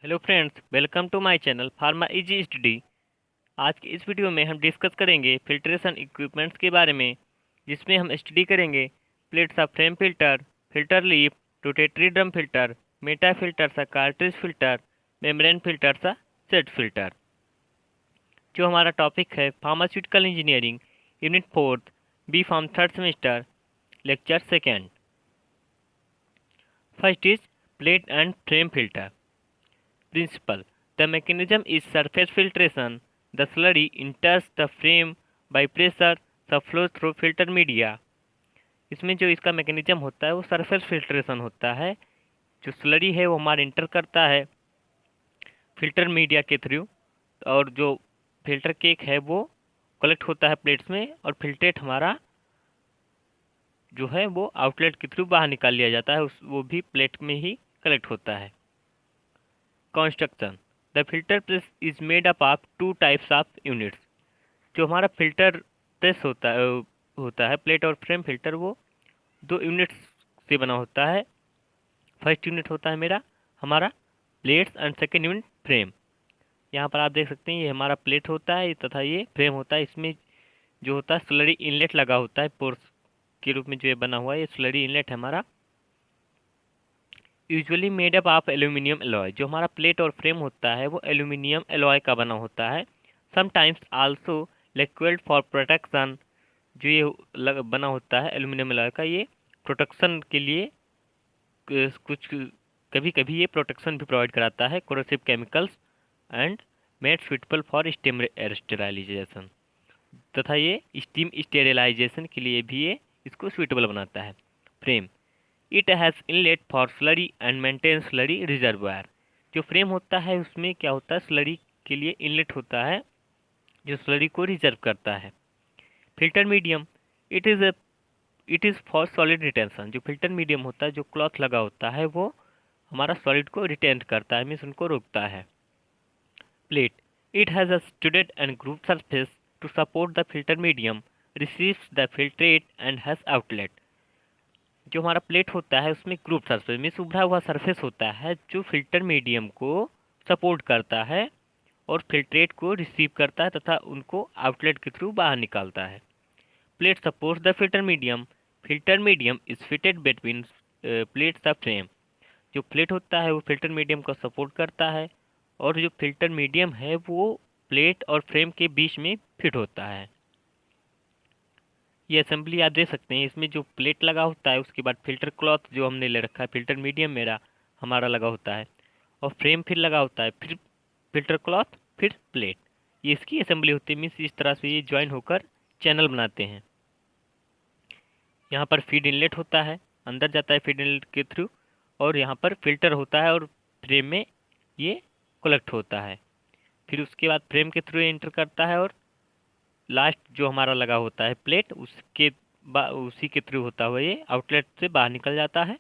Hello friends, welcome to my channel pharma easy study. आज की इस वीडियो में हम डिस्कस करेंगे फिल्ट्रेशन इक्विपमेंट्स के बारे में, जिसमें हम स्टडी करेंगे plates of frame filter, filter leaf, rotary drum filter, meta filter सा, कार्ट्रिज फिल्टर, मेम्ब्रेन फिल्टर सा, सेट फिल्टर। जो हमारा टॉपिक है pharmaceutical engineering, unit 4, B pharm 3rd semester, lecture 2nd। First is plate and frame filter principle. The mechanism is surface filtration. The slurry enters the frame by pressure. The flow through filter media. इसमें जो इसका mechanism होता है वो surface filtration होता है। जो slurry है वो हमारा इंटर करता है फिल्टर मीडिया के थ्रू, और जो फिल्टर केक है वो कलेक्ट होता है प्लेट्स में, और फिल्ट्रेट हमारा जो है वो आउटलेट के थ्रू बाहर निकाल लिया जाता है, वो भी प्लेट में ही कलेक्ट होता है। Construction. The filter press is made up of two types of units. जो हमारा फिल्टर प्रेस होता है प्लेट और फ्रेम फिल्टर, वो दो यूनिट्स से बना होता है। फर्स्ट यूनिट होता है हमारा plates and second unit frame. यहाँ पर आप देख सकते हैं ये हमारा प्लेट होता है तथा ये फ्रेम होता है। इसमें जो होता है स्लरी इनलेट लगा होता है पोर्स के रूप में, जो ये बना हुआ है ये स्लरी इनलेट है हमारा। Usually made up of aluminium alloy. जो हमारा प्लेट और फ्रेम होता है वो एल्यूमिनियम एलॉय का बना होता है। Sometimes also liquid for protection. जो ये बना होता है एल्यूमिनियम एलॉय का, ये प्रोटेक्शन के लिए कुछ कभी कभी ये प्रोटेक्शन भी प्रोवाइड कराता है corrosive chemicals and made suitable for steam sterilization. तथा ये स्टीम स्टेरिलाइजेशन के लिए भी ये इसको सुइटेबल बनाता है। Frame. It has inlet for slurry and maintain slurry reservoir. जो फ्रेम होता है उसमें क्या होता है, स्लरी के लिए इनलेट होता है जो स्लरी को रिजर्व करता है। Filter medium. It is it is for solid retention. जो फिल्टर मीडियम होता है, जो क्लॉथ लगा होता है, वो हमारा सॉलिड को रिटेन करता है, मीन्स उनको रोकता है। Plate. It has a studded and groove surface to support the filter medium, receives the filtrate and has outlet. जो हमारा प्लेट होता है उसमें ग्रुप सरफेस मीन्स उभरा हुआ सरफेस होता है, जो फिल्टर मीडियम को सपोर्ट करता है और फिल्ट्रेट को रिसीव करता है तथा उनको आउटलेट के थ्रू बाहर निकालता है। Plate supports the filter medium. Filter medium is fitted between plates the frame. जो प्लेट होता है वो फिल्टर मीडियम को सपोर्ट करता है, और जो फिल्टर मीडियम है वो प्लेट और फ्रेम के बीच में फिट होता है। ये असेंबली आप देख सकते हैं, इसमें जो प्लेट लगा होता है उसके बाद फिल्टर क्लॉथ जो हमने ले रखा है, फिल्टर मीडियम हमारा लगा होता है, और फ्रेम फिर लगा होता है, फिर फिल्टर क्लॉथ, फिर प्लेट। ये इसकी असेंबली होती है, मीन्स इस तरह से ये ज्वाइन होकर चैनल बनाते हैं। यहाँ पर फीड इनलेट होता है, अंदर जाता है फीड इनलेट के थ्रू, और यहाँ पर फिल्टर होता है और फ्रेम में ये कलेक्ट होता है। फिर उसके बाद फ्रेम के थ्रू एंटर करता है, और लास्ट जो हमारा लगा होता है प्लेट, उसी के थ्रू होता हुआ ये आउटलेट से बाहर निकल जाता है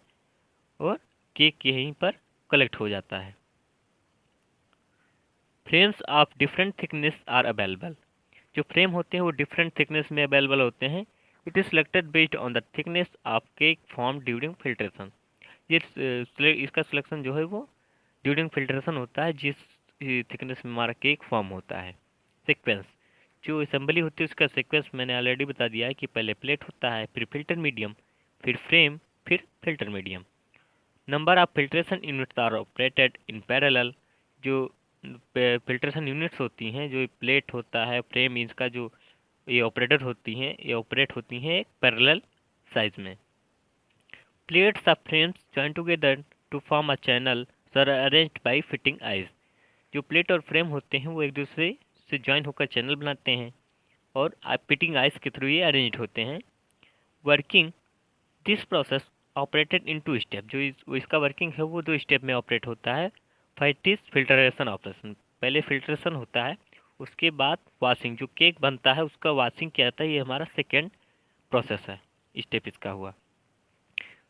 और केक यहीं पर कलेक्ट हो जाता है। Frames of different thickness are available. जो फ्रेम होते हैं वो डिफरेंट थिकनेस में अवेलेबल होते हैं। It is selected based on the thickness of cake form during filtration. इसका सिलेक्शन जो है वो ड्यूरिंग फिल्ट्रेशन होता है, जिस थिकनेस में हमारा केक फॉर्म होता है। सीक्वेंस। जो असेंबली होती है उसका सीक्वेंस मैंने ऑलरेडी बता दिया है कि पहले प्लेट होता है, फिर फिल्टर मीडियम, फिर फ्रेम, फिर filter medium. Number of filtration units are operated in parallel. जो फिल्ट्रेशन यूनिट्स होती हैं, जो प्लेट होता है, फ्रेम, इसका जो ये ऑपरेटर होती हैं, ये ऑपरेट होती हैं पैरेलल साइज में। Plates of frames join together to form a channel are arranged by fitting eyes. जो प्लेट और फ्रेम होते हैं वो एक दूसरे से ज्वाइन होकर चैनल बनाते हैं, और फिटिंग आइस के थ्रू ये अरेंज होते हैं। Working. This process operated in two step. इसका वर्किंग है वो दो स्टेप में ऑपरेट होता है। First is filtration operation. पहले फिल्ट्रेशन होता है, उसके बाद वॉशिंग, जो केक बनता है उसका वॉशिंग किया जाता है, ये हमारा सेकेंड प्रोसेस है, स्टेप इसका हुआ।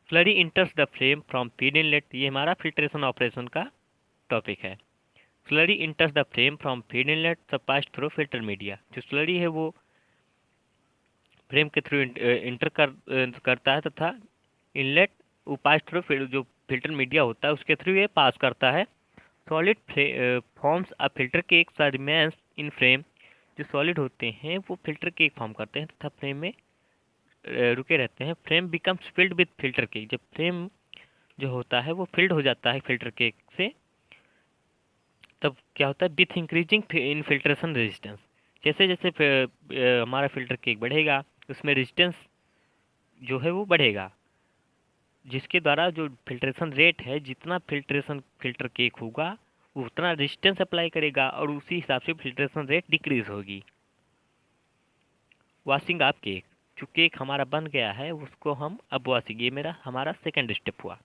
Slurry इंटर्स the frame from feed inlet. ये हमारा फिल्ट्रेशन ऑपरेशन का टॉपिक है। Slurry इंटर्स the frame from feed inlet सब पास थ्रू फिल्टर मीडिया। जो स्लरी है वो फ्रेम के थ्रू इंटर करता है, तथा इनलेट पास थ्रू जो फिल्टर मीडिया होता है उसके थ्रू ये पास करता है, solid forms a filter cake remains in frame. जो सॉलिड होते हैं वो फिल्टर केक फॉर्म करते हैं तथा फ्रेम में रुके रहते हैं। Frame becomes filled with filter cake. जब फ्रेम जो होता है वो फिल्ड हो जाता है फिल्टर केक से, तब क्या होता है, with increasing in filtration resistance. जैसे जैसे हमारा फिल्टर केक बढ़ेगा उसमें रेजिस्टेंस जो है वो बढ़ेगा, जिसके द्वारा जो फिल्ट्रेशन रेट है, जितना फिल्ट्रेशन फिल्टर केक होगा वो उतना रेजिस्टेंस अप्लाई करेगा और उसी हिसाब से फिल्ट्रेशन रेट डिक्रीज होगी। Washing of cake. जो केक हमारा बन गया है उसको हम अब वॉशिंग, ये मेरा हमारा सेकंड स्टेप हुआ।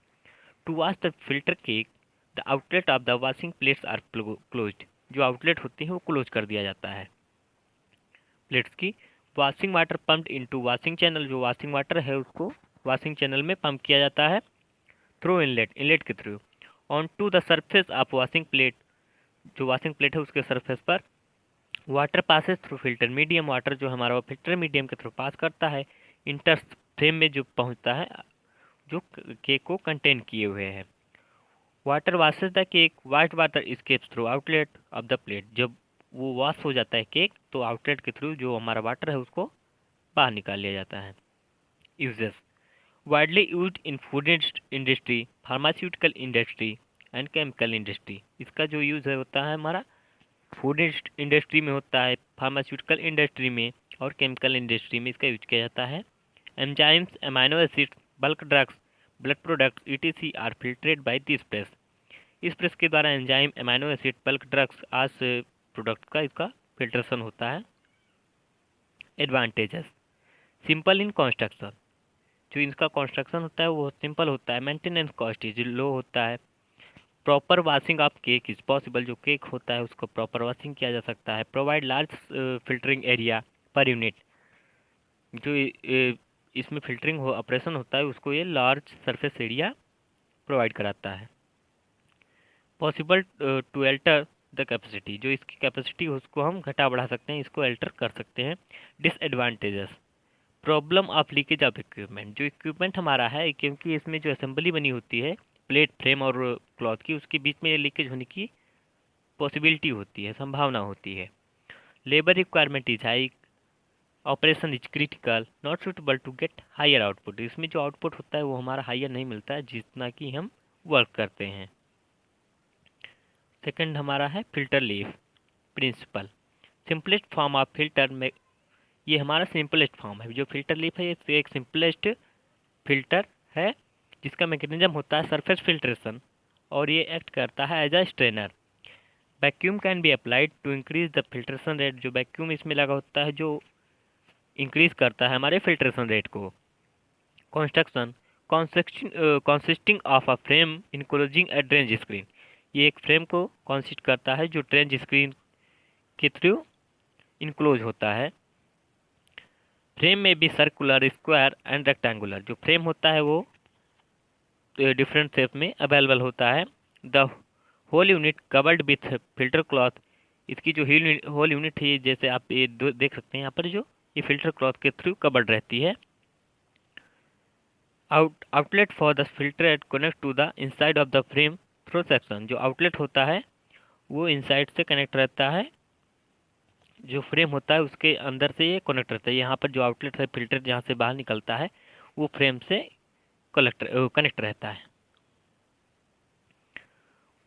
To wash the filter cake the outlet of the washing plates are closed. जो आउटलेट होती है वो क्लोज कर दिया जाता है प्लेट्स की। Washing water pumped into washing channel. जो वॉशिंग वाटर है उसको वॉशिंग चैनल में पंप किया जाता है थ्रू इनलेट, इनलेट के through. On to the surface of washing plate. जो वॉशिंग प्लेट है उसके सरफेस पर water passes through filter medium. Water जो हमारा वो फिल्टर मीडियम के थ्रू पास करता है इंटर फ्रेम में जो पहुंचता है जो केक को कंटेन किए हुए है। Water washes the cake, white water scapes through outlet of the plate. जब वो वॉश हो जाता है केक तो आउटलेट के थ्रू जो हमारा वाटर है उसको बाहर निकाल लिया जाता है। Uses widely used in food industry, pharmaceutical industry and chemical industry. इसका जो यूज़ है होता है हमारा फूड इंडस्ट्री में होता है, फार्मास्यूटिकल इंडस्ट्री में और केमिकल इंडस्ट्री में इसका यूज किया जाता है। Enzymes, amino acids, bulk drugs, blood products ETC are filtrate by this press. इस प्रेस के द्वारा enzyme, amino acid, bulk drugs आज प्रोडक्ट का इसका फिल्ट्रेशन होता है। Advantages, simple in construction. जो इसका कंस्ट्रक्शन होता है वो सिंपल होता है। मेंटेनेंस कॉस्ट इज लो होता है। Proper washing of cake is possible. जो केक होता है उसको प्रॉपर वॉशिंग किया जा सकता है। Provide large filtering area per unit. जो इसमें फिल्टरिंग हो ऑपरेशन होता है उसको ये लार्ज सरफेस एरिया प्रोवाइड कराता है। Possible to alter the capacity. जो इसकी कैपेसिटी उसको हम घटा बढ़ा सकते हैं, इसको एल्टर कर सकते हैं। Disadvantages, problem of leakage of equipment. जो इक्विपमेंट हमारा है क्योंकि इसमें जो असेंबली बनी होती है प्लेट, फ्रेम और क्लॉथ की, उसके बीच में लीकेज होने की पॉसिबिलिटी होती है, संभावना होती है। Labour requirement is high, operation is critical, not suitable to get higher output. इसमें जो आउटपुट होता है वो हमारा हायर नहीं मिलता है जितना कि हम वर्क करते हैं। सेकंड हमारा है filter leaf principle. Simplest form of filter में, ये हमारा सिंपलेस्ट फॉर्म है। जो फिल्टर लीफ है ये एक सिंपलेस्ट फिल्टर है जिसका मैकेनिज्म होता है सरफेस फिल्ट्रेशन और ये एक्ट करता है as a strainer. Vacuum can be applied to increase the filtration rate. जो वैक्यूम इसमें लगा होता है जो इंक्रीज करता है हमारे फिल्ट्रेशन रेट को। Construction, consisting of a frame enclosing a drainage screen. ये एक फ्रेम को कंसिस्ट करता है जो ड्रेंज स्क्रीन के थ्रू इनक्लोज होता है। फ्रेम में भी सर्कुलर, स्क्वायर एंड रेक्टेंगुलर। जो फ्रेम होता है वो डिफरेंट शेप में अवेलेबल होता है। The whole unit covered with filter cloth. इसकी जो होल यूनिट है जैसे आप ये देख सकते हैं यहाँ पर, जो ये फिल्टर क्लॉथ के थ्रू कवर्ड रहती है। Outlet for the filter connect to the inside of the frame through section. जो आउटलेट होता है वो इनसाइड से कनेक्ट रहता है, जो फ्रेम होता है उसके अंदर से ये कनेक्ट रहता है। यहाँ पर जो आउटलेट है फिल्टर जहाँ से बाहर निकलता है वो फ्रेम से कनेक्ट रहता है।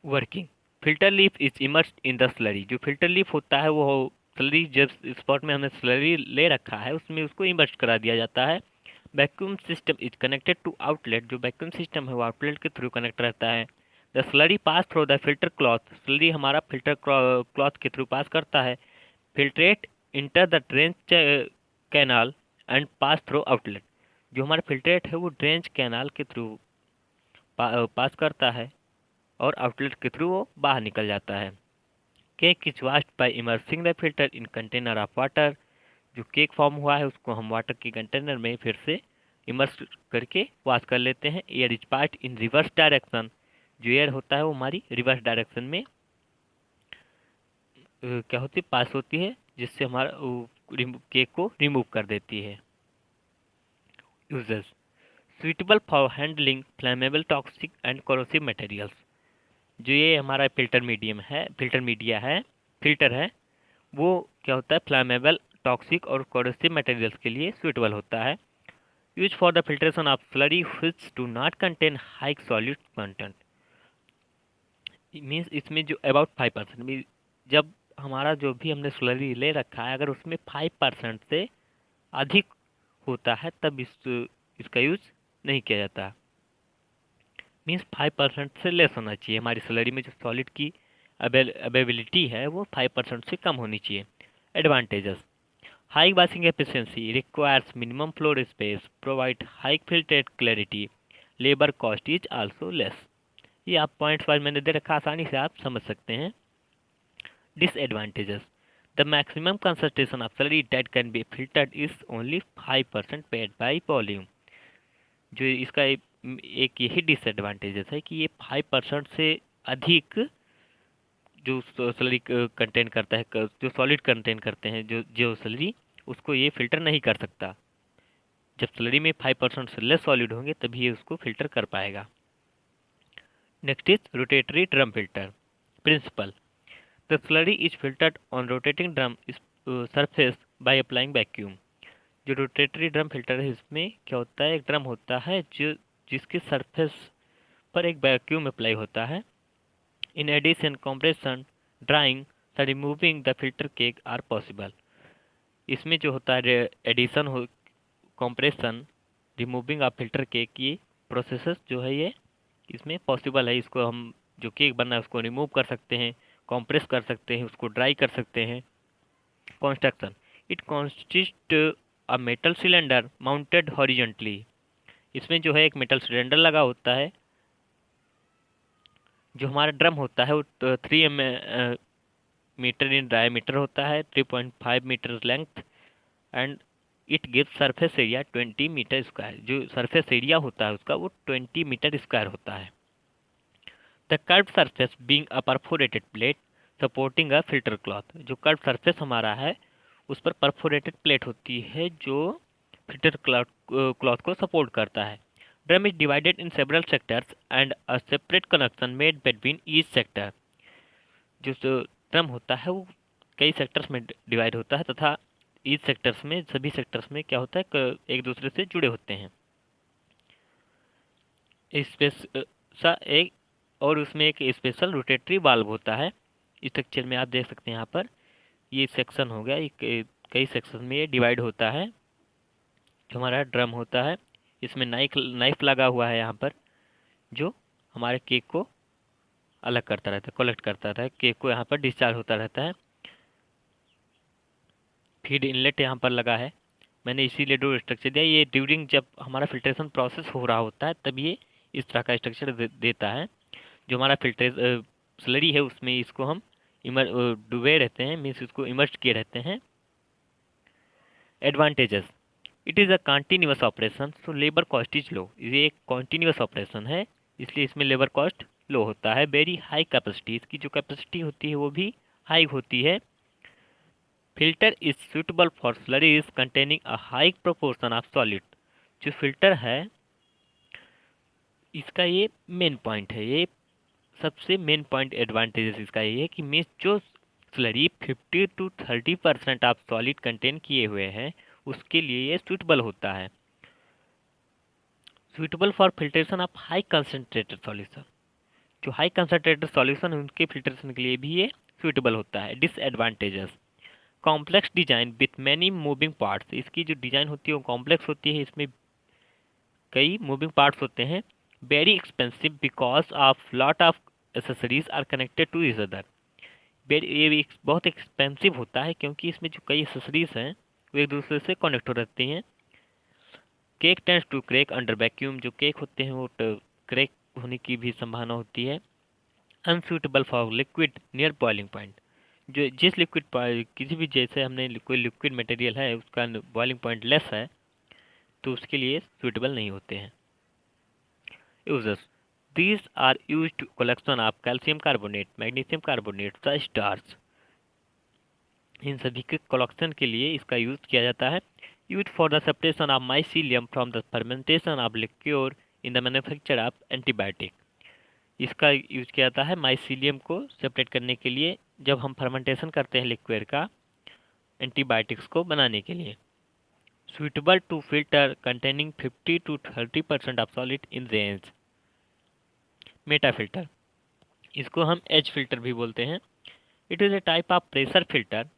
Working, filter leaf is immersed in the slurry. जो फिल्टर लीफ होता है वो स्लरी, जब स्पॉट में हमने स्लरी ले रखा है उसमें उसको इमर्स करा दिया जाता है। Vacuum system is connected to outlet. जो वैक्यूम सिस्टम है वो आउटलेट के थ्रू कनेक्ट रहता है। The slurry pass through the filter cloth. Slurry हमारा फिल्टर क्लॉथ के थ्रू पास करता है। Filtrate enter the drain canal and pass through outlet. जो हमारा फिल्ट्रेट है वो ड्रेंच कैनाल के थ्रू पास करता है और आउटलेट के थ्रू वो बाहर निकल जाता है। Cake is washed bye immersing the filter in container of water. जो केक फॉर्म हुआ है उसको हम वाटर के कंटेनर में फिर से इमर्स करके वॉश कर लेते हैं। Air is pass in reverse direction. जो एयर होता है वो हमारी रिवर्स डायरेक्शन में क्या होती है, पास होती है, जिससे हमारा केक को रिमूव कर देती है। Uses, suitable for handling flammable, toxic and corrosive materials। जो ये हमारा फिल्टर मीडिया है, फिल्टर है, वो क्या होता है, फ्लामेबल, टॉक्सिक और कोरोसिव मटेरियल्स के लिए सूटेबल होता है। Use for the filtration of slurry which do not contain high solute content. Means इसमें जो अबाउट 5%, जब हमारा जो भी हमने स्लरी ले रखा है अगर उसमें 5% से अधिक होता है तब इसका यूज नहीं किया जाता। मीन्स 5% से लेस होना चाहिए, हमारी स्लरी में जो सॉलिड की अवेलेबिलिटी है वो 5% से कम होनी चाहिए। Advantages: high washing efficiency, requires minimum floor space, provide high filtrate clarity, labour cost is also less. ये आप पॉइंट्स वाइज मैंने दे रखा, आसानी से आप समझ सकते हैं। Disadvantages: the maximum concentration of slurry that can be filtered is only 5% paired by volume। जो इसका एक यही डिसएडवांटेजेस है कि ये 5% से अधिक जो स्लरी कंटेन करता है, जो सॉलिड कंटेन करते हैं, जो स्लरी, उसको ये फिल्टर नहीं कर सकता। जब स्लरी में 5% से लेस सॉलिड होंगे तभी ये उसको फिल्टर कर पाएगा। Next is rotatory drum filter principle. The slurry is filtered on rotating drum surface by applying vacuum। जो रोटेटरी ड्रम फिल्टर है इसमें क्या होता है, एक ड्रम होता है जो जिसके सरफेस पर एक वैक्यूम अप्लाई होता है। In addition compression, drying, removing the filter cake are possible. इसमें जो होता है एडिशन हो, compression, removing of filter cake, ये प्रोसेसेस जो है ये इसमें पॉसिबल है। इसको हम जो केक बनना है उसको रिमूव कर सकते हैं, कंप्रेस कर सकते हैं, उसको ड्राई कर सकते हैं। Construction: it consist a metal cylinder mounted horizontally. इसमें जो है एक मेटल सिलेंडर लगा होता है। जो हमारा ड्रम होता है वो 3 मीटर इन डायमीटर होता है, 3.5 metre length, and it gives surface area 20 metre square. जो सरफेस एरिया होता है उसका वो 20 मीटर स्क्वायर होता है। The curve surface being a perforated plate supporting a filter cloth. जो कर्व सरफेस हमारा है उस पर परफोरेटेड प्लेट होती है जो फिल्टर क्लॉथ को सपोर्ट करता है। Drum is divided in several sectors and a separate connection made between each sector. जो ड्रम होता है वो कई सेक्टर्स में डिवाइड होता है तथा ईच सेक्टर्स में, सभी सेक्टर्स में क्या होता है, एक दूसरे से जुड़े होते हैं। एक और उसमें एक स्पेशल रोटेटरी वाल्व होता है। स्ट्रक्चर में आप देख सकते हैं यहाँ पर ये सेक्शन हो गया, कई सेक्शन में ये डिवाइड होता है। जो हमारा ड्रम होता है इसमें नाइफ लगा हुआ है यहाँ पर, जो हमारे केक को अलग करता रहता है, कलेक्ट करता रहता है, केक को यहाँ पर डिस्चार्ज होता रहता है। फीड इनलेट यहाँ पर लगा है, मैंने इसीलिए डोर स्ट्रक्चर दिया। ये ड्यूरिंग जब हमारा फिल्ट्रेशन प्रोसेस हो रहा होता है तब ये इस तरह का स्ट्रक्चर देता है। जो हमारा स्लरी है उसमें इसको हम डुबे रहते हैं, मीन्स इसको इमर्ज किए रहते हैं। Advantages: it is a continuous operation so labour cost is low. ये एक कॉन्टीन्यूअस ऑपरेशन है इसलिए इसमें लेबर कॉस्ट लो होता है। वेरी हाई कैपेसिटी, इसकी जो कैपेसिटी होती है वो भी हाई होती है। Filter is suitable for slurries containing a high proportion of solid. जो फिल्टर है इसका ये मेन पॉइंट है, ये सबसे मेन पॉइंट एडवांटेजेस इसका ये है कि मीन्स जो स्लरी 50 to 30% आप सॉलिड कंटेन किए हुए हैं उसके लिए ये सूटेबल होता है। Suitable for filtration of high concentrated solution. जो हाई कंसनट्रेटेड सॉल्यूशन है उनके फिल्ट्रेशन के लिए भी ये सूटेबल होता है। Disadvantages: complex design with many moving parts. इसकी जो डिजाइन होती है वो कॉम्प्लेक्स होती है, इसमें कई मूविंग पार्ट्स होते हैं। Very expensive because of lot of accessories are connected to each other. ये बहुत एक्सपेंसिव होता है क्योंकि इसमें जो कई एसेसरीज हैं वो एक दूसरे से कनेक्ट हो रहती हैं। Cake tends to crack under vacuum. जो केक होते हैं वो क्रेक होने की भी संभावना होती है। Unsuitable for liquid near boiling point. जो जिस लिक्विड किसी भी, जैसे हमने कोई लिक्विड मटेरियल है उसका बॉइलिंग पॉइंट लेस है तो उसके लिए सूटेबल नहीं होते हैं। Users: these are used to collection of calcium carbonate, magnesium carbonate, the stars। इन सभी के कलेक्शन के लिए इसका यूज किया जाता है। Use for the separation of mycelium from the fermentation of liquor in the manufacture of antibiotic. इसका use किया जाता है माइसीलियम को सेपरेट करने के लिए, जब हम फर्मेंटेशन करते हैं लिक्विड का एंटीबायोटिक्स को बनाने के लिए। Suitable to filter containing 50 to 30% of solid in range. Meta filter, इसको हम एच फिल्टर भी बोलते हैं। It is a type of pressure filter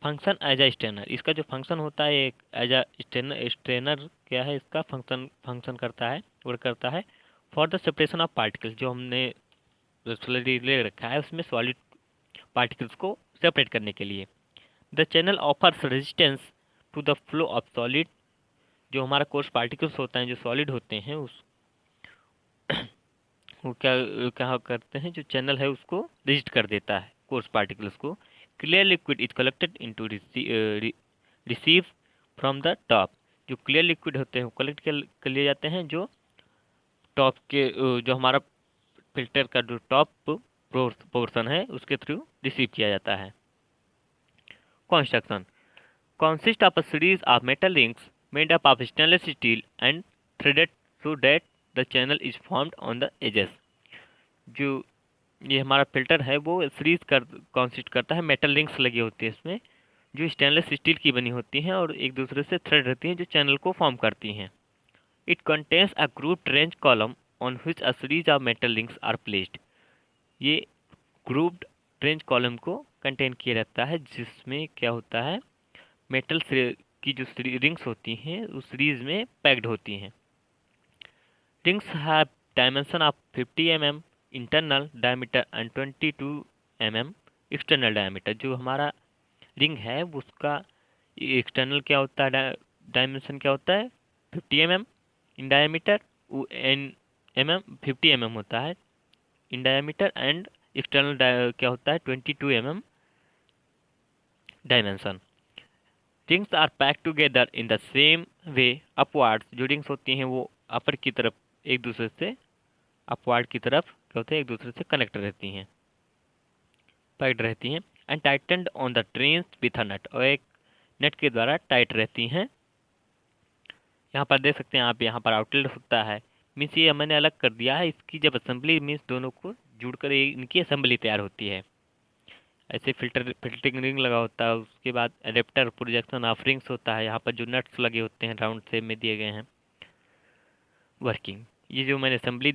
function as a strainer. इसका जो फंक्शन होता है एक एज अ स्ट्रेनर, स्ट्रेनर क्या है इसका फंक्शन करता है, वर्क करता है for the separation of particles. जो हमने सॉलिड ले रखा है उसमें सॉलिड पार्टिकल्स को सेपरेट करने के लिए। The channel offers resistance to the flow of solid. जो हमारा कोर्स पार्टिकल्स होता है जो सॉलिड होते हैं उस वो क्या करते हैं, जो चैनल है उसको रिजिड कर देता है कोर्स पार्टिकल्स को। Clear liquid is collected into receive from the top. जो क्लियर लिक्विड होते हैं वो कलेक्ट कर लिए जाते हैं, जो टॉप के जो हमारा फिल्टर का जो टॉप पोर्शन है उसके थ्रू रिसीव किया जाता है। Construction consist of a series of metal rings made up of stainless steel and threaded so that the channel is formed on the edges। जो ये हमारा फिल्टर है वो सीरीज कर कॉन्सिस्ट करता है, मेटल रिंग्स लगी होती है इसमें जो स्टेनलेस स्टील की बनी होती हैं और एक दूसरे से थ्रेड रहती हैं जो चैनल को फॉर्म करती हैं। It contains a grouped range column on which a series of metal rings are placed. ये ग्रुप्ड रेंज कॉलम को कंटेन किया रहता है जिसमें क्या होता है, मेटल की जो रिंग्स होती हैं उस सीरीज में पैक्ड होती हैं। Rings have dimension of 50 mm internal diameter and 22 mm external diameter. जो हमारा रिंग है उसका एक्सटर्नल क्या होता है, डायमेंशन क्या होता है 50 mm in diameter, an mm 50 mm होता है इन डायमीटर, एंड एक्सटर्नल क्या होता है 22 mm dimension. Rings are pack together in the same way upwards. जो रिंग्स होती हैं वो अपर की तरफ एक दूसरे से अपवार्ड की तरफ क्या होते हैं एक दूसरे से कनेक्ट रहती हैं, पैक्ड रहती हैं। And tightened on the trains with a nut, और एक नेट के द्वारा टाइट रहती हैं। यहाँ पर देख सकते हैं आप, यहाँ पर आउटलेट होता है, मीन्स ये मैंने अलग कर दिया है। इसकी जब असेंबली मीन्स दोनों को जुड़कर इनकी असेंबली तैयार होती है। ऐसे फिल्टरिंग रिंग लगा होता है, उसके बाद एडेप्टर प्रोजेक्शन ऑफ रिंग्स होता है। यहाँ पर जो नट्स लगे होते हैं राउंड शेप में दिए गए हैं। वर्किंग, ये जो मैंने असेंबली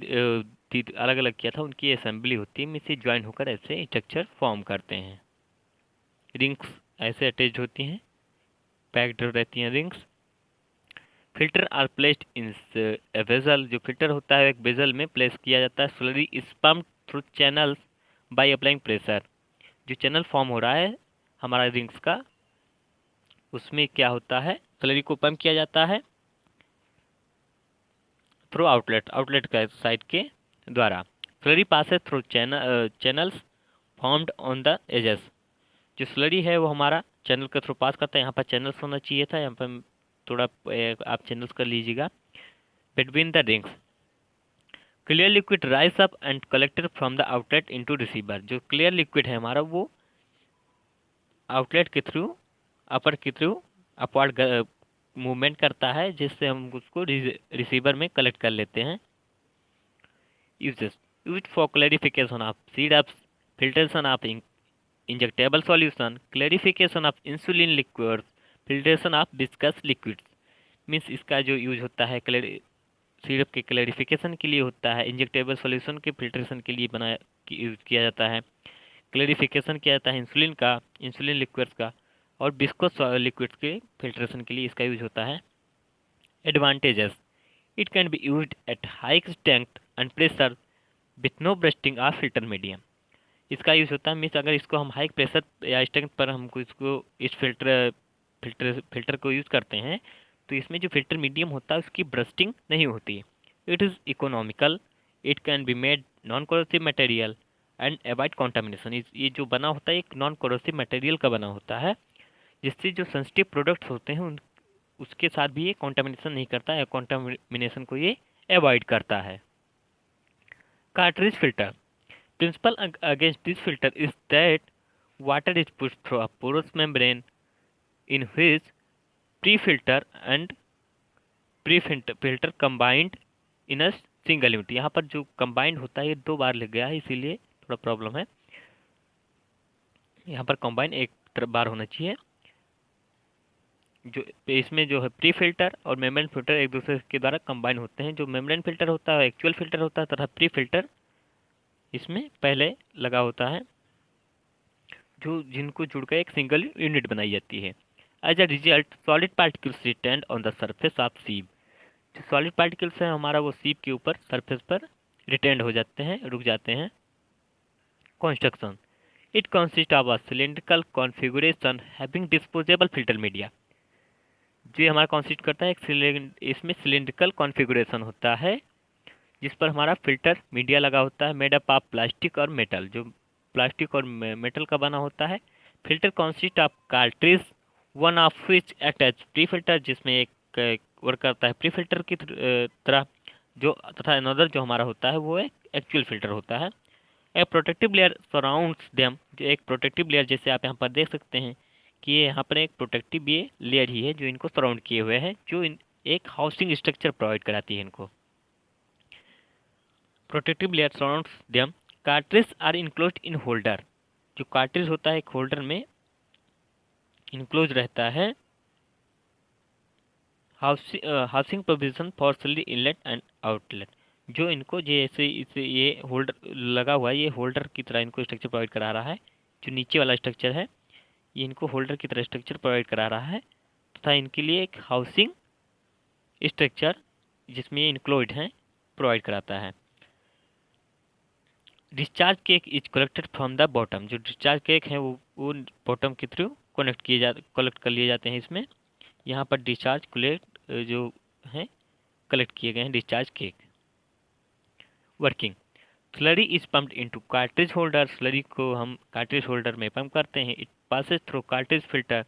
अलग अलग किया था उनकी असेंबली होती है, इनसे ज्वाइन होकर ऐसे स्ट्रक्चर फॉर्म करते हैं। रिंग्स ऐसे अटैच होती हैं, पैक्ड रहती हैं rings. Filter are placed in vessel. जो फिल्टर होता है एक वेजल में प्लेस किया जाता है। Slurry is pumped through channels by applying pressure. जो चैनल फॉर्म हो रहा है हमारा रिंग्स का, उसमें क्या होता है स्लरी को पंप किया जाता है थ्रू आउटलेट का साइड के द्वारा। Slurry passes through channels formed on the edges. जो स्लरी है वो हमारा चैनल के थ्रू पास करता है। यहाँ पर चैनल्स होना चाहिए था, यहाँ पर थोड़ा आप चैनल्स कर लीजिएगा। Between the rings clear liquid rise up and collected from the outlet into receiver. जो क्लियर लिक्विड है हमारा वो आउटलेट के थ्रू अपर के थ्रू अपवर्ड मूवमेंट करता है, जिससे हम उसको रिसीवर में कलेक्ट कर लेते हैं। Uses use for clarification of syrups, filtration of injectable solution, clarification of insulin liquids, filtration of viscous liquids. Means इसका जो यूज होता है सिरप के क्लैरिफिकेशन के लिए होता है, इंजेक्टेबल सॉल्यूशन के फिल्ट्रेशन के लिए यूज किया जाता है, क्लैरिफिकेशन किया जाता है इंसुलिन लिक्विड्स का, और विस्कोस लिक्विड्स के फिल्ट्रेशन के लिए इसका यूज होता है। Advantages, it can be used at high strength and pressure with no bursting of filter medium. इसका यूज होता है मीन्स अगर इसको हम हाई प्रेशर या स्ट्रेंथ पर हमको इस फिल्टर को यूज़ करते हैं तो इसमें जो फिल्टर मीडियम होता है उसकी ब्रस्टिंग नहीं होती। It is economical, it can be made non corrosive material and avoid contamination. ये जो बना होता है एक नॉन कोरोसिव मटेरियल का बना होता है, जिससे जो सेंसिटिव प्रोडक्ट्स होते हैं उसके साथ भी ये कॉन्टामिनेशन नहीं करता है, कॉन्टामिनेशन को ये अवॉइड करता है। Cartridge filter, principle against this filter is that water is pushed through a porous membrane in which pre-filter and pre-filter combined in a single unit. यहाँ पर जो कंबाइंड होता है ये 2 बार लिख गया है, इसीलिए थोड़ा प्रॉब्लम है। यहाँ पर कंबाइन एक बार होना चाहिए। जो इसमें जो है प्री फिल्टर और मेम्ब्रेन फिल्टर एक दूसरे के द्वारा कंबाइन होते हैं। जो मेम्ब्रेन फिल्टर होता है एक्चुअल फिल्टर होता है, तथा प्री फिल्टर इसमें पहले लगा होता है, जो जिनको जुड़कर एक सिंगल यूनिट बनाई जाती है। As a result solid particles retained on the surface of sieve. जो सॉलिड पार्टिकल्स है हमारा वो सीप के ऊपर सरफेस पर रिटेंड हो जाते हैं, रुक जाते हैं। Construction, it consist of a cylindrical configuration having disposable filter media. जो ये हमारा कंसिस्ट करता है इसमें सिलिंड्रिकल कॉन्फ़िगरेशन होता है जिस पर हमारा फिल्टर मीडिया लगा होता है, मेड अप ऑफ प्लास्टिक और मेटल, जो प्लास्टिक और मेटल का बना होता है। Filter consist of cartridge, one of which act as pre filter, जिसमें एक वर्क करता है प्री फिल्टर की तरह, जो तथा अनदर जो हमारा होता है वो एक एक्चुअल फिल्टर होता है। ए प्रोटेक्टिव लेयर सराउंड्स देम, जो एक प्रोटेक्टिव लेयर, जैसे आप यहाँ पर देख सकते हैं कि ये यहाँ पर एक प्रोटेक्टिव ये लेयर ही है जो इनको सराउंड किए हुए है, जो एक हाउसिंग स्ट्रक्चर प्रोवाइड कराती है इनको। Protective layer surrounds them, cartridge are enclosed in holder. जो कार्ट्रिज होता है एक होल्डर में इनक्लोज रहता है। Housing provision for slurry inlet and outlet, जो इनको जैसे इसे ये होल्डर लगा हुआ है, ये होल्डर की तरह इनको स्ट्रक्चर प्रोवाइड करा रहा है। जो नीचे वाला स्ट्रक्चर है ये इनको होल्डर की तरह स्ट्रक्चर प्रोवाइड करा रहा है, तथा इनके लिए एक हाउसिंग स्ट्रक्चर जिसमें ये इंक्लूड हैं प्रोवाइड कराता है। Discharge cake is collected from the bottom. जो डिस्चार्ज केक है वो बॉटम के थ्रू कलेक्ट कर लिए जाते हैं इसमें। यहाँ पर डिस्चार्ज जो हैं कलेक्ट किए गए हैं discharge cake. Working, slurry is pumped into cartridge holder. Slurry को हम कार्ट्रिज होल्डर में पंप करते हैं। It passes through cartridge filter,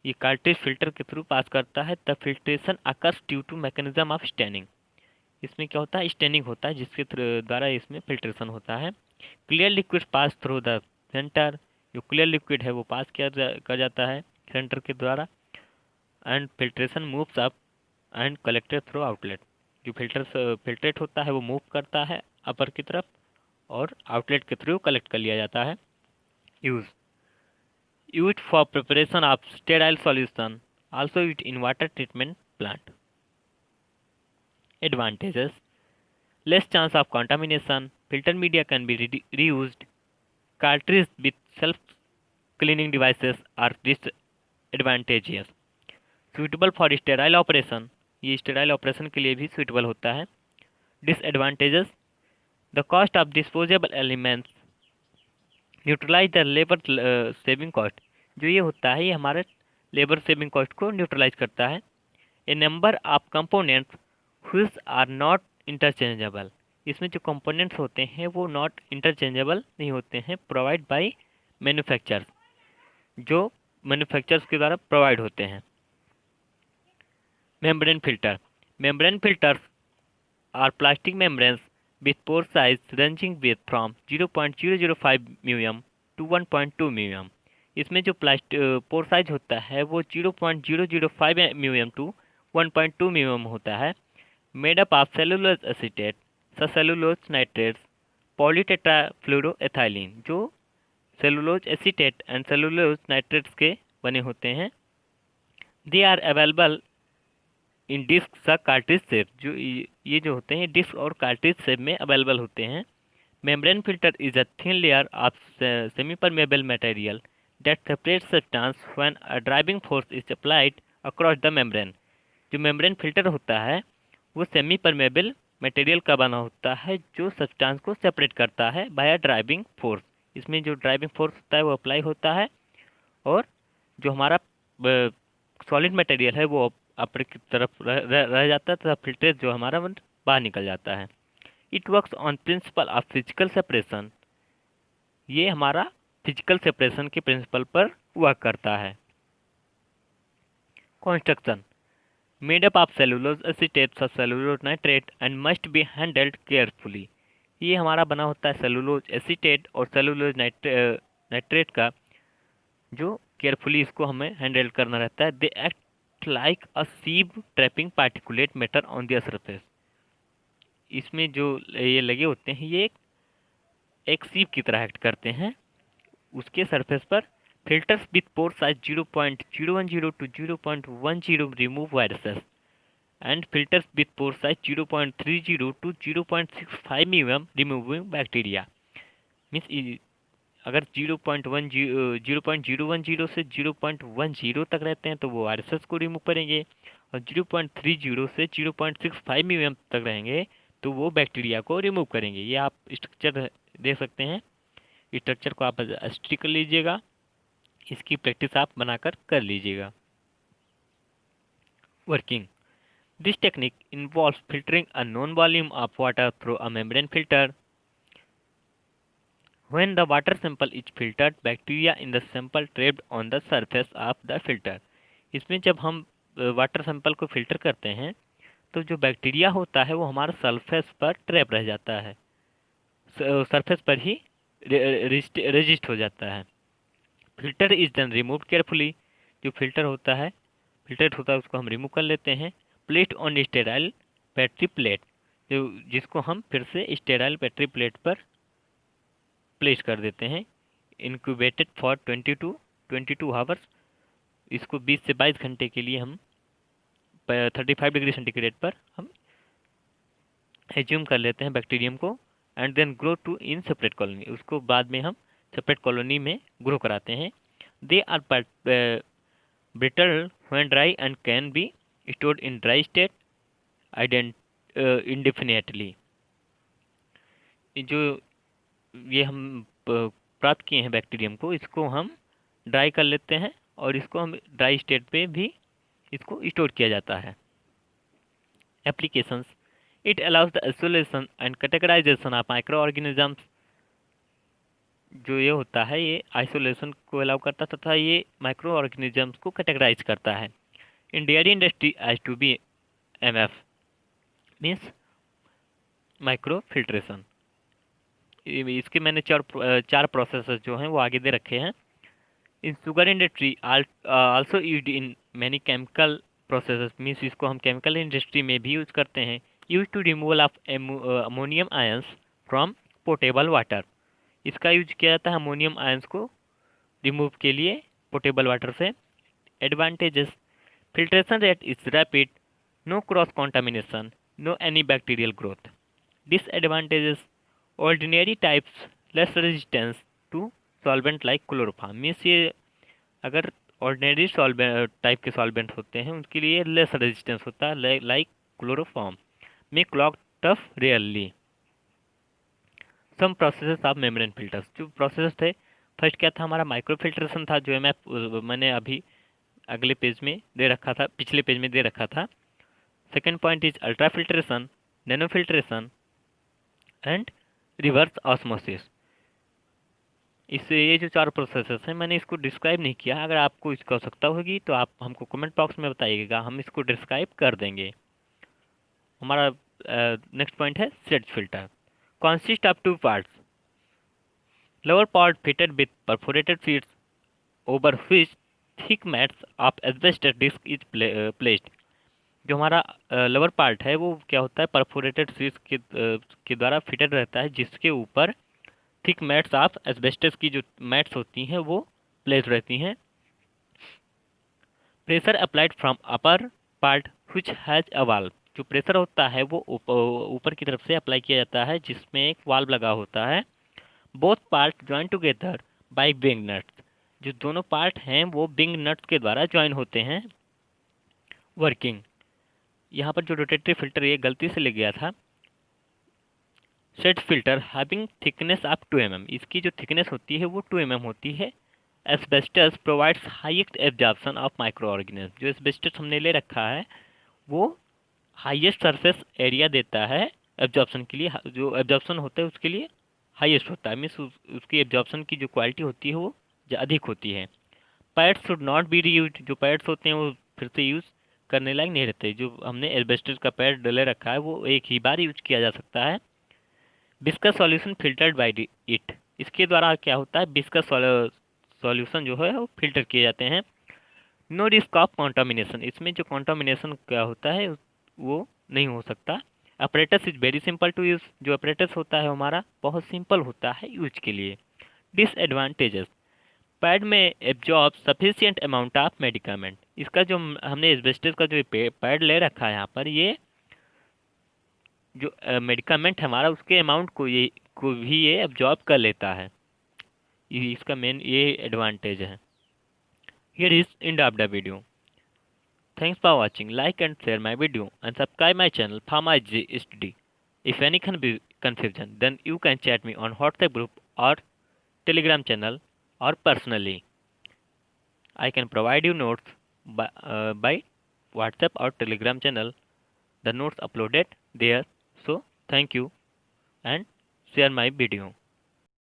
ये कार्ट्रिज फिल्टर के थ्रू पास करता है। The filtration occurs due to mechanism of staining. इसमें क्या होता है, स्टेनिंग होता है जिसके द्वारा इसमें फिल्ट्रेशन होता है। Clear liquid pass through the centre, जो क्लियर लिक्विड है वो पास किया जाता है सेंटर के द्वारा। And filtration moves up and collected through outlet. जो फिल्ट्रेट होता है वो मूव करता है अपर की तरफ और आउटलेट के थ्रू कलेक्ट कर लिया जाता है। Use for preparation of sterile solution, also use in water treatment plant. Advantages, less chance of contamination, filter media can be reused, cartridges with self-cleaning devices are disadvantageous, suitable for sterile operation, ये sterile operation के लिए भी suitable होता है। Disadvantages, the cost of disposable elements neutralize the labor saving cost, जो ये होता है ये हमारे लेबर सेविंग कॉस्ट को न्यूट्रलाइज करता है। A number of components which are not interchangeable, इसमें जो कंपोनेंट्स होते हैं वो नॉट इंटरचेंजेबल नहीं होते हैं, प्रोवाइड बाय मैन्युफैक्चरर्स, जो मैन्युफैक्चरर्स के द्वारा प्रोवाइड होते हैं। Membrane filter, membrane filters are plastic membranes with pore size ranging with from 0.005 mu m to 1.2 mu m. इसमें जो पोर साइज होता है वो 0.005 म्यूएम टू 1.2 म्यूएम होता है। Made up of cellulose acetate, cellulose nitrates, polytetrafluoroethylene, जो cellulose acetate and cellulose nitrates के बने होते हैं। They are available in disc सा कार्ट्रिज शेप, जो ये जो होते हैं डिस्क और कार्ट्रिज शेप में अवेलेबल होते हैं। Membrane filter is a thin layer of semi permeable material that separates substance when a driving force is applied across the membrane. जो मेम्ब्रेन फिल्टर होता है वो सेमी परमेबल मटेरियल का बना होता है जो सब्सटेंस को सेपरेट करता है बाय ड्राइविंग फोर्स। इसमें जो ड्राइविंग फोर्स होता है वो अप्लाई होता है और जो हमारा सॉलिड मटेरियल है वो अपर की तरफ रह जाता है तथा फिल्ट्रेट जो हमारा बाहर निकल जाता है। It works on principle of physical separation, ये हमारा फिजिकल सेपरेशन के प्रिंसिपल पर वर्क करता है। Construction, made up of cellulose acetate or cellulose nitrate and must be handled carefully। ये हमारा बना होता है सेलुलोज एसीटेट और सेलुलोज नाइट्रेट का, जो केयरफुली इसको हमें हैंडल करना रहता है। They act like a sieve trapping particulate matter on the surface, इसमें जो ये लगे होते हैं ये एक सीप की तरह एक्ट करते हैं। उसके सरफेस पर filters with pore size 0.010 to 0.10 remove viruses and filters with pore size 0.30 to 0.65 mm removing bacteria. Means अगर 0.010 से 0.10 तक रहते हैं तो वो वायरसेस को रिमूव करेंगे, और 0.30 से 0.65 mm तक रहेंगे तो वो बैक्टीरिया को रिमूव करेंगे। ये आप स्ट्रक्चर देख सकते हैं। स्ट्रक्चर को आप स्टडी कर लीजिएगा, इसकी प्रैक्टिस आप बनाकर कर लीजिएगा। Working this technique involves filtering a known volume of water through a membrane filter. When the water sample is filtered, bacteria in the sample trapped on the surface of the filter। इसमें जब हम water sample को filter करते हैं तो जो bacteria होता है वो हमारा सरफेस पर ट्रैप रह जाता है, सरफेस पर ही रजिस्ट हो जाता है। Filter is then remove carefully. जो फिल्टर होता है उसको हम रिमूव कर लेते हैं। Plate on sterile petri plate, जो जिसको हम फिर से स्टेराइल पेट्री प्लेट पर प्लेस कर देते हैं। Incubated for 22 hours. इसको 20 से 22 घंटे के लिए हम 35 डिग्री सेंटीग्रेड पर हम एज्यूम कर लेते हैं बैक्टीरियम को, and then grow to in separate colony. उसको बाद में हम सेपरेट कॉलोनी में ग्रो कराते हैं। They are brittle when dry and can be stored in dry state indefinitely. जो ये हम प्राप्त किए हैं बैक्टीरियम को, इसको हम ड्राई कर लेते हैं और इसको हम ड्राई स्टेट पे भी इसको स्टोर किया जाता है। Applications it allows the isolation and categorisation of micro organisms. जो ये होता है ये आइसोलेशन को अलाउ करता है तथा ये माइक्रो ऑर्गेनिजम्स को कैटेगराइज करता है। In dairy industry as to be MF means micro filtration. इसके मैंने चार प्रोसेसेस जो हैं वो आगे दे रखे हैं। In sugar industry also used in many chemical processes means इसको हम केमिकल इंडस्ट्री में भी यूज करते हैं। Use to removal of ammonium ions from portable water. इसका यूज किया जाता है अमोनियम आयंस को रिमूव के लिए पोर्टेबल वाटर से। Advantages filtration rate is rapid, no cross contamination, no any bacterial growth. Disadvantages ordinary types less resistance to solvent like chloroform means ये अगर ऑर्डिनरी सॉल्वेंट टाइप के सॉल्वेंट होते हैं उनके लिए लेस रेजिस्टेंस होता है लाइक क्लोरोफॉर्म में clog tough rarely. Some processes of membrane filters. जो प्रोसेस थे फर्स्ट क्या था हमारा माइक्रो फिल्ट्रेशन था, जो मैंने अभी अगले पेज में दे रखा था, पिछले पेज में दे रखा था। Second point is ultra filtration, nano filtration and reverse osmosis. इससे ये जो चार प्रोसेसेस हैं मैंने इसको डिस्क्राइब नहीं किया। अगर आपको इसकी आवश्यकता होगी तो आप हमको कमेंट बॉक्स में बताइएगा, हम इसको डिस्क्राइब कर देंगे। हमारा नेक्स्ट पॉइंट है sledge filter. Consist of two parts, lower part fitted with perforated sheets over which thick mats of asbestos disc is placed. जो हमारा लोअर पार्ट है वो क्या होता है परफोरेटेड शीट्स के द्वारा फिटेड रहता है, जिसके ऊपर थिक मैट्स ऑफ एस्बेस्टस की जो मैट्स होती हैं वो प्लेस रहती हैं। Pressure applied from upper part which has a valve. जो प्रेशर होता है वो ऊपर की तरफ से अप्लाई किया जाता है जिसमें एक वाल्व लगा होता है। Both part join together by wing nuts. जो दोनों पार्ट हैं वो बिंग नट्स के द्वारा ज्वाइन होते हैं। वर्किंग, यहाँ पर जो रोटेटरी फिल्टर ये गलती से ले गया था। Set filter having thickness of 2 mm। इसकी जो थिकनेस होती है वो 2 mm होती है। Asbestos provides highest absorption of micro organism. जो एस्बेस्टस हमने ले रखा है वो हाईएस्ट सरफेस एरिया देता है एब्जॉर्प्शन के लिए। जो एब्जॉर्प्शन होता है उसके लिए हाईएस्ट होता है, मीन्स उसकी एब्जॉर्प्शन की जो क्वालिटी होती है वो अधिक होती है। Pads should not be reused. जो पैड्स होते हैं वो फिर से यूज़ करने लायक नहीं रहते। जो हमने एस्बेस्टस का पैड ले रखा है वो एक ही बार यूज किया जा सकता है। Viscous solution filtered by it. इसके द्वारा क्या होता है विस्कस सॉल्यूशन जो है वो फिल्टर किए जाते हैं। No risk of contamination. इसमें जो कॉन्टामिनेशन क्या होता है वो नहीं हो सकता। Apparatus is very simple to use, जो अपरेटस होता है हमारा बहुत सिंपल होता है यूज के लिए। डिसएडवांटेजेस, पैड में absorb sufficient amount of medicament, इसका जो हमने एस्बेस्टस का जो पैड ले रखा है यहाँ पर, ये जो मेडिकामेंट हमारा उसके अमाउंट को भी ये एब्जॉर्ब कर लेता है, इसका मेन ये एडवांटेज है। Here is end of the video. Thanks for watching. Like and share my video and subscribe my channel Pharma Study. If any confusion, then you can chat me on WhatsApp group or Telegram channel or personally. I can provide you notes by WhatsApp or Telegram channel. The notes uploaded there. So thank you and share my video.